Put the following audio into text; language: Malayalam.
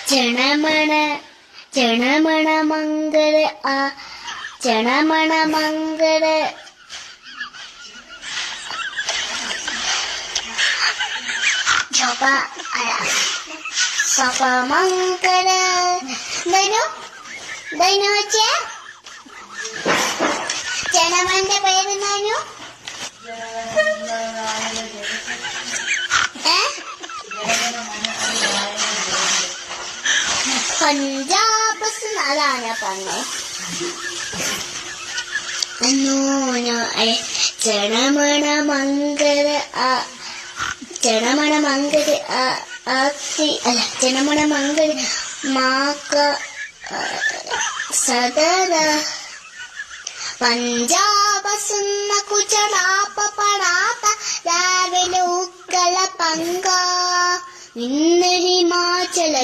ചണമണ ചണമണ മംഗള ആ ചണമണ മംഗള സപ മംഗള ദൈനു ദൈനു വെച്ചേ ചണമന്റെ പേര് ദൈനു പഞ്ചാബ് അതാണ് ഞാൻ പറഞ്ഞത്. ചണമണ മംഗള ചണമണ മംഗള അല്ല ചണമണ മംഗള മാക്ക സദര പഞ്ചാബ് സുന്ന കുചടാപ്പ പടാത്ത രാവിലെ ഉക്കല പങ്ക ഇന്ന് ഹിമാചല